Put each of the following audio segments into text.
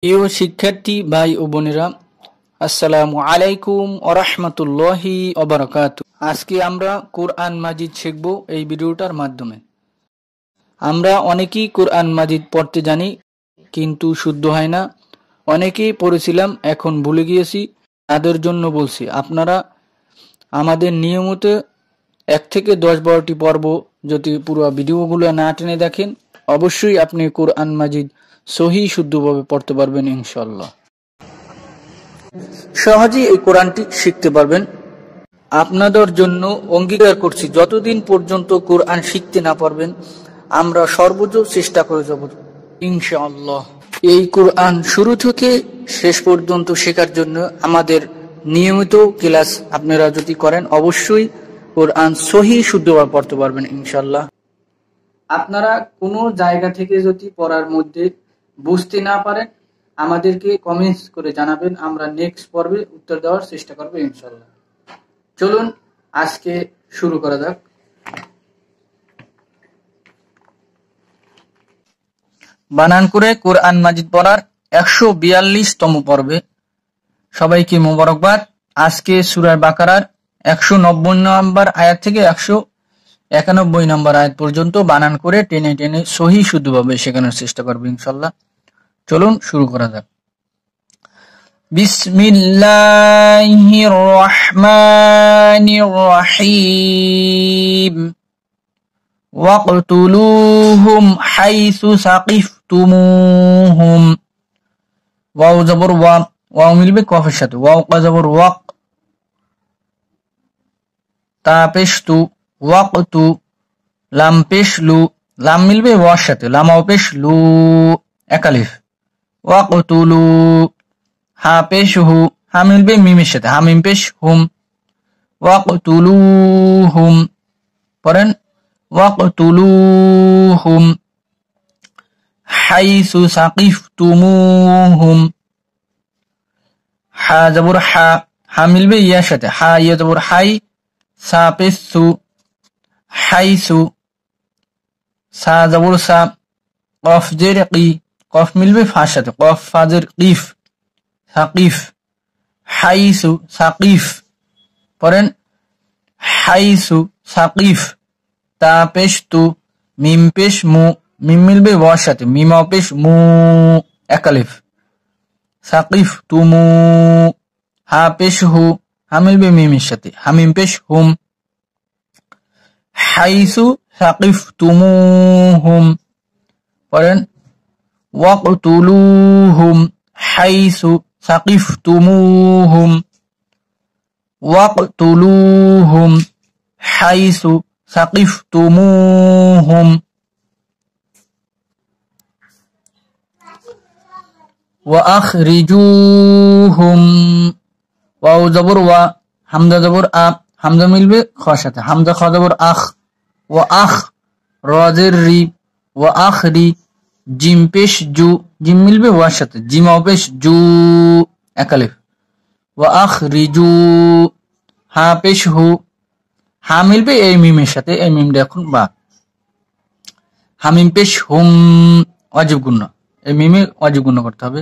প্রিয় শিক্ষার্থী ভাই ও বোনেরা, আসসালামু আলাইকুম ওয়া রাহমাতুল্লাহি ওয়া বারাকাতুহু। আজকে আমরা কোরআন মাজিদ শিখব এই ভিডিওটার মাধ্যমে। আমরা অনেকেই কোরআন মাজিদ পড়তে জানি কিন্তু শুদ্ধ হয় না। অনেকেই পড়েছিলাম এখন ভুলে গিয়েছি, তাদের জন্য বলছি আপনারা আমাদের নিয়মিত 1 থেকে 10-12টি পর্ব যদি পুরো ভিডিওগুলো না টেনে দেখেন, অবশ্যই আপনি কোরআন মাজিদ সহি শুদ্ধভাবে পড়তে পারবেন ইনশাআল্লাহ। সহজেই এই কোরআনটি শিখতে পারবেন। আপনাদের জন্য অঙ্গীকার করছি, যতদিন পর্যন্ত কোরআন শিখতে না পারবেন আমরা সর্বোচ্চ চেষ্টা করে যাব ইনশাআল্লাহ। এই কোরআন শুরু থেকে শেষ পর্যন্ত শেখার জন্য আমাদের নিয়মিত ক্লাস আপনারা যদি করেন অবশ্যই কোরআন সহি শুদ্ধভাবে পড়তে পারবেন ইনশাআল্লাহ। আপনারা কোনো জায়গা থেকে যদি পড়ার মধ্যে বুঝতে না পারেন আমাদেরকে কমেন্টস করে জানাবেন, আমরা নেক্সট পর্বে উত্তর দেওয়ার চেষ্টা করব ইনশাআল্লাহ। চলুন আজকে শুরু করা যাক। বানান করে কোরআন মাজিদ পড়ার 142তম পর্বে সবাইকে মোবারকবাদ। আজকে সূরা বাকারার 190 নম্বর আয়াত থেকে 191 নম্বর আয়াত পর্যন্ত বানান করে টেনে টেনে সহি শুদ্ধভাবে শেখানোর চেষ্টা করব ইনশাআল্লাহ। চলুন শুরু করা যাক। বিসমিল্লাহির রহমানির রহিম। ওয়াকতুলুহুম হাইসু সাকিফতুমুহুম। ওয়াও জবর ওয়া, ওয়াও মিলবে কফের সাথে, ওয়াও কা জবর ওয়াক, তা পেশ তু, ওয়াকতু, লাম পেশ লু, লাম মিলবে ওয়ার সাথে, লামাও পেশ লু, একালিফ। ওয়াকতুলু, হা পেশ হু, হা মিলবে মিমের সাথে, হা মিম পেশ হুম। ওয়াকতুলুহুম, পড়েন ওয়াকতুলুহুম হাইসু সাকিফতুমুহুম। হা জবর হা, হা মিলবে ইয়ার সাথে, হা ইয়া জবর হাই, সা পেশ সু, হাইসু। সা জবর সা, কফ জের কি, কফ মিলবে ফার সাথে, কফ ফাজের কিফ, সাকিফ। হাইসু সাকিফ, পড়েন হাইসু সাকিফ। তা পেশ তু, মিম পেশ মু, মিম মিলবে ওয়ার সাথে, মিমাও পেশ মু, একালিফ। সাকিফ তুমু। হা পেশ হু, হা মিলবে মিমের সাথে, হামিম পেশ হুম। হাইসু সাকিফ তুমুহুম, পড়েন ওয়াকতুলুহুম হাইসু সাকিফতুমুহুম। ওয়াকতুলুহুম হাইসু সাকিফতুমুহুম। ওয়া আখরিজুহুম। ওয়াও জবর ওয়া, হামজা জবর আ, হামজা মিলবে খ সাথে, হামজা খ জবর আখ। ওয়া আখ, র জের রি, ওয়া আখরি, জিম পেশ জু, জিম মিলবে ওয়ার সাথে, জিমাও পেশ জু, একালিফ। ওয়া আখরিজু, হা পেশ হু, হা মিলবে এই মিমের সাথে, এই মিমটা এখন বা, হামিম পেশ হুম, ওয়াজিব গুণ, এই মিমে ওয়াজিব গুণ করতে হবে।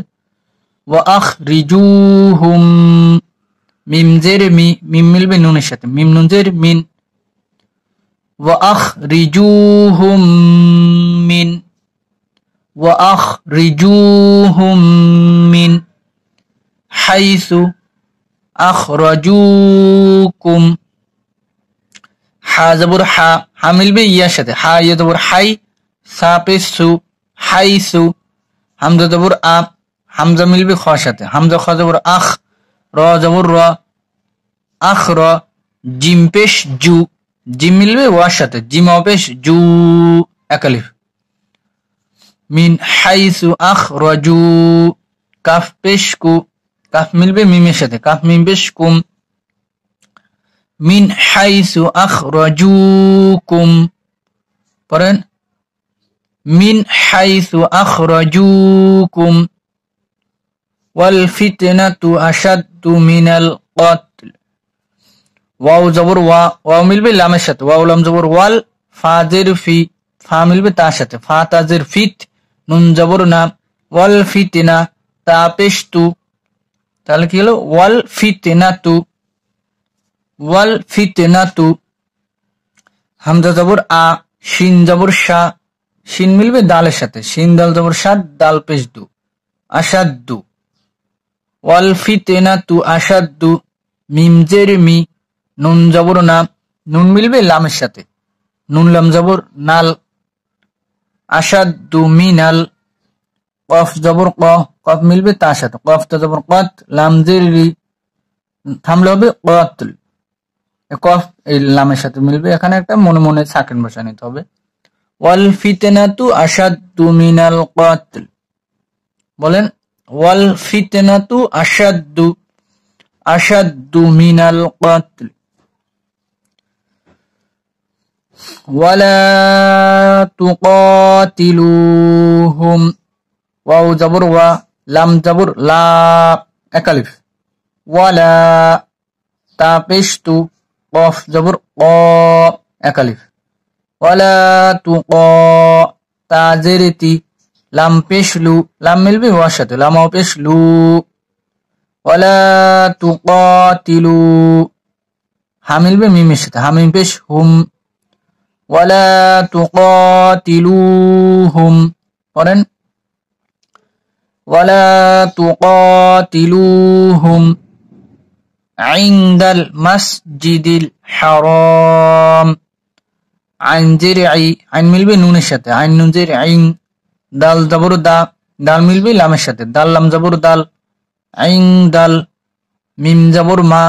ওয়া আখরিজুহুম, মিম জের মি, মিম মিলবে নুনের সাথে, মিম নুন জের মিন। ওয়া আখরিজুহুম মিন, ওয়া আখরিজুহুম মিন হাইসু আখরাজুকুম। হা জবর হা, হা মিলবে ইয়ার সাথে, হা ইয়া জবর হাই, সা পেশ সু, হাইসু। হামজা জবর আ, হামজা মিলবে খ সাথে, হামজা খ জবর আখ, র জবর র, আখ র, জিম পেশ জু, জিম মিলবে ওয়ার সাথে, জিমাও পেশ জু, একালিফ। মিন হাইসু আখরাজু, কাফ পেশ কু, কাফ মিলবে মিমের সাথে, কাফ মিম পেশ কুম। মিন হাইসু আখরাজুকুম, পড়েন মিন হাইসু আখরাজুকুম। ওয়াল ফিতনাতু আশাদ্দু মিনাল কতল। ওয়াও জবর ওয়া, ওয়াও মিলবে লামের সাথে, ওয়াও লাম জবর ওয়াল, ফা জের ফি, ফা মিলবে তার সাথে, ফা তাজের ফিত, নুন জবর না, ওয়াল ফিতনা, তা পেশ তু, তাহলে কি হলো ওয়াল ফিতনাতু, ওয়াল ফিতনাতু। হামজা জবর আ, শিন জবর শা, শিন মিলবে দালের সাথে, শিন দাল জবর সাদ, দাল পেশ দু, আসাদ্দু। ওয়াল ফিতনাতু আসাদ্দু, মিম জের মি, নুন জবর না, নুন মিলবে লামের সাথে, নুন লাম জবর নাল, আসাদ্দু মিনাল। কফ জবর ক, কফ মিলবে তার সাথে, কফ তা জবর কত, লাম জের রি, থামলে হবে কতল। কফ এই লামের সাথে মিলবে, এখানে একটা মনে মনে সাকিন বসা নিতে হবে। ওয়াল ফিতনাতু আসাদ্দু মিনাল কতল, বলেন ওয়াল ফিতনাতু আসাদ্দু, আসাদ্দু মিনাল কতল। ওয়ালা তুকাতিলুহুম, ওয়াও জবর ওয়া, লাম জবর লা, এক আলিফ, ওয়ালা, তা পেশ তু, কফ জবর ক, এক আলিফ, ওয়ালা তুক, তা জের তি, লাম পেশ লু, লাম মিলবে ওয়ার সাথে, লামাও পেশ লু, ওয়ালা তুকাতিলু, হা মিলবে মিমের সাথে, হামিম পেশ হুম, ওয়ালা তুকাতিলুহুম, পড়েন ওয়ালা তুকাতিলুহুম ইনদাল মাসজিদিল হারাম। আইন জের আই, আইন মিলবে নুনের সাথে, আইন নুন জের আইন, দাল জবর দা, দাল মিলবে লামের সাথে, দাল লাম জবর দাল, আইন দাল। মিম জবর মা,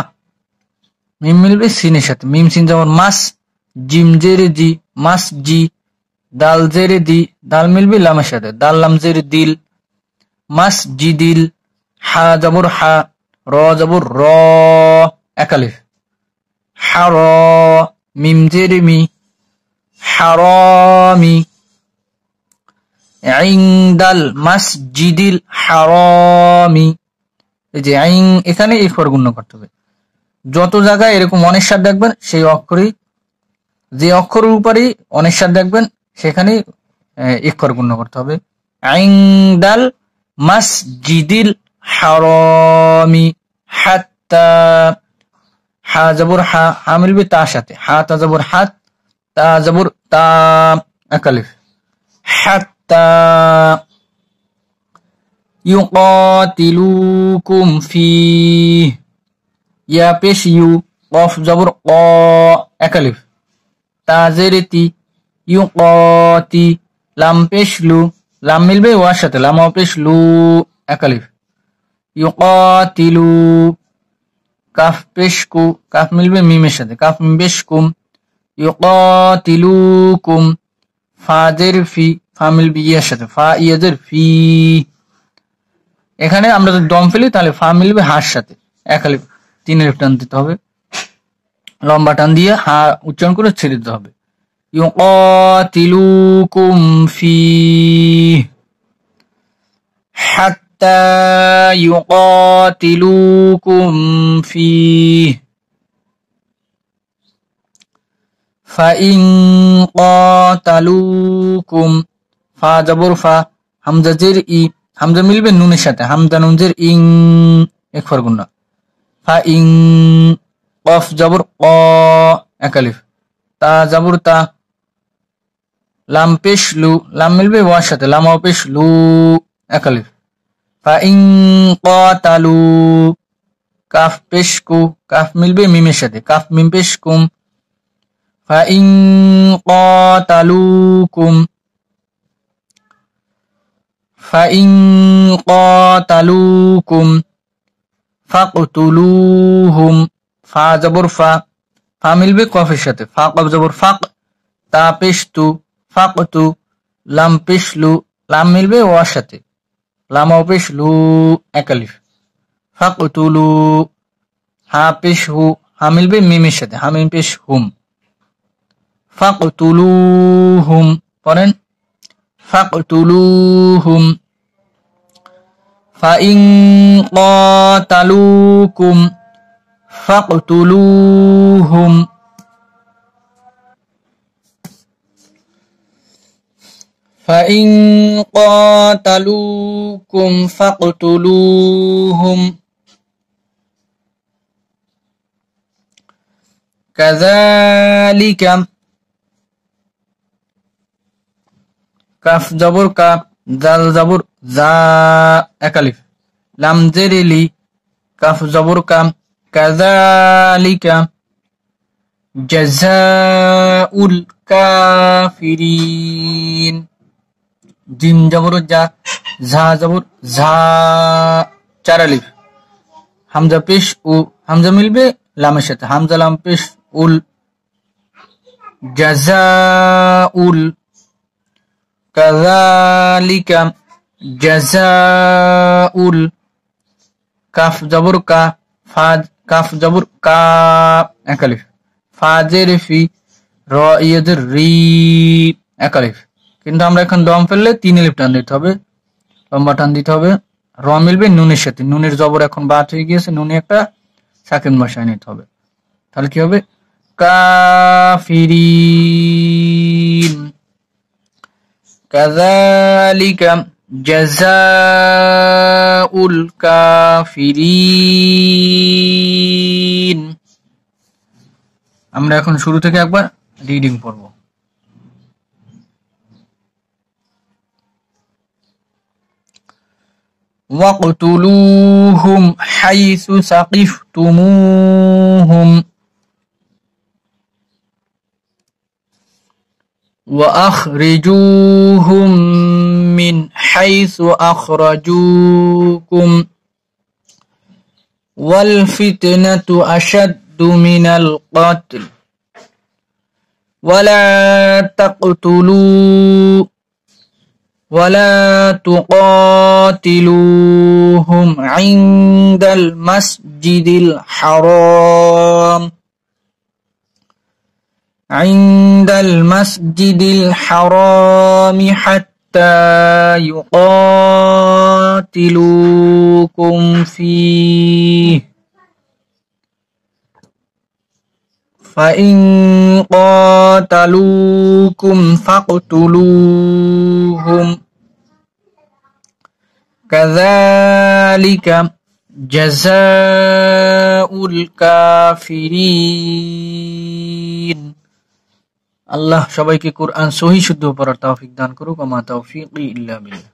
মিম মিলবে সিনের সাথে, মিম সিন জবর মাস, জিম জের জি, মাস জি, দাল জের দি, দাল মিলবে লামের সাথে, দাল লাম জের দিল, মাস জি দিল। হা জবর হা, র জবর র, এক আলিফ, হা র, মিম জের মি, হারামি, ইনদাল মাসজিদিল হারামি। এই যে আইন, এখানে এই ফরগুণ্য করতে হবে। যত জায়গায় এরকম অনিশ্বাদ দেখবেন, সেই অক্ষরই, যে অক্ষরের উপরই অনিশ্বাদ দেখবেন সেখানেই ইকফার গুণ্য করতে হবে। ইনদাল মাসজিদিল হারামি, হাত্তা, হা জবর হা, হা মিলবে তার সাথে, হা তা জবর হাত, তা জবর তা, এক আলিফ, হাত্তা ইউকাতিলুকুম ফীহ, ইয়া পেশ ইউ, কফ জবর ক, এক আলিফ, তা জের তি, ইউকাতি, লাম পেশ লু, লাম মিলবে ওয়ার সাথে, লাম পেশ লু, এক আলিফ, ইউকাতিলু। কাফ পেশ কু, কাফ মিলবে মিমের সাথে, কাফ মিম পেশ কুম, ইউকাতিলুকুম। ফা জের ফি, ফা মিলবে ইয়ার সাথে, ফা ইয়াজের ফি। এখানে আমরা যদি দম ফেলি তাহলে ফা মিলবে হার সাথে, এক আলিফ, তিন আলিফ টান দিতে হবে, লম্বা টান দিয়ে হা উচ্চারণ করে ছেড়ে দিতে হবে। ইউকাতিলুকুম ফীহ, হাত্তা ইউকাতিলুকুম ফীহ। ফাইন কাতালুকুম, ফা জবর ফা, হামজা জের ই, হামজা মিলবে নুনের সাথে, হামজা নুন জের ইং, এক ফরগুন্না, ফাইন। কফ জবর ক, এক আলিফ, তা জবর তা, লাম পেশ লু, লাম মিলবে ওয়ার সাথে, লাম পেশ লু, এক আলিফ, ফাইন কাতালু। কাফ পেশ কু, কাফ মিলবে মিমের সাথে, কাফ মিম পেশ কুম, ফাইন কাতালুকুম, ফাইন কাতালুকুম ফাকতুলুহুম। ফা জবর ফা, ফা মিলবে কফের সাথে, ফা কফ জবর ফাক, তা পেশ তু, ফাকতু, লাম পেশ লু, লাম মিলবে ওয়ার সাথে, লাম পেশ লু, এক আলিফ, ফাকতুলু। হা পেশ হু, হা মিলবে মিমের সাথে, হা মিম পেশ হুম, ফাকতুলুহুম, পড়েন ফাকতুলুহুম। ফাইন কাতালুকুম ফাকতুলুহুম। فإن قاتلوكم فاقتلوهم كذلك কাফ জবর কা, জাল জবর জা, একালিফ, লাম জেরে লি, কাফ জবর কাম, কাযালিকা জাযাউল কাফিরিন, জিম জবর জা, ঝা জবর ঝা, চার আলিফ, হামজা পেশ উ, হামজা মিলবে লামের সাথে, হামজা লাম পেশ উল, জাযাউল, কাযালিকা জাযাউল, কাফ জবর কা, ফা, কাফ জবর কা, একালিফ, ফা জের ফি, র ইয়েদের রি, একালিফ। কিন্তু আমরা এখন দম ফেললে 3 আলিফ টান দিতে হবে, লম্বা টান দিতে হবে। র মিলবে নুনের সাথে, নুনের জবর এখন বাদ হয়ে গিয়েছে, নুনে একটা সাকিন বসায় নিতে হবে। তাহলে কি হবে? কাফিরিন কাযালিকা জাযাউল কাফিরিন। আমরা এখন শুরু থেকে একবার রিডিং পড়ব। ওয়াকতুলুহুম হাইসু সাকিফতুমুহুম وأخرجوهم من حيث أخرجوكم والفتنة أشد من القتل ولا تقاتلوهم عند المسجد الحرام حتى يقاتلوكم فيه فإن قاتلوكم فاقتلوهم كذلك جزاء الكافرين। আল্লাহ সবাইকে কুরআন সহি শুদ্ধ পড়ার তৌফিক দান করুক। ওয়া মা তাওফীকি ইল্লা বিল্লাহ।